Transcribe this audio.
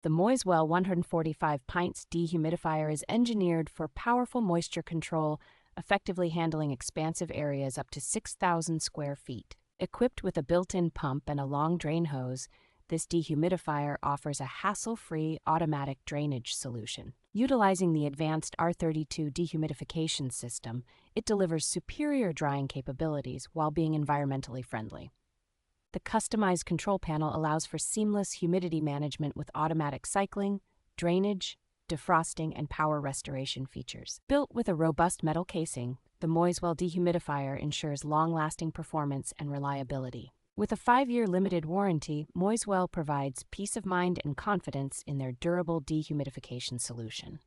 The Moiswell 145 Pints Dehumidifier is engineered for powerful moisture control, effectively handling expansive areas up to 6,000 square feet. Equipped with a built-in pump and a long drain hose, this dehumidifier offers a hassle-free automatic drainage solution. Utilizing the advanced R32 dehumidification system, it delivers superior drying capabilities while being environmentally friendly. The customized control panel allows for seamless humidity management with automatic cycling, drainage, defrosting, and power restoration features. Built with a robust metal casing, the Moiswell dehumidifier ensures long-lasting performance and reliability. With a 5-year limited warranty, Moiswell provides peace of mind and confidence in their durable dehumidification solution.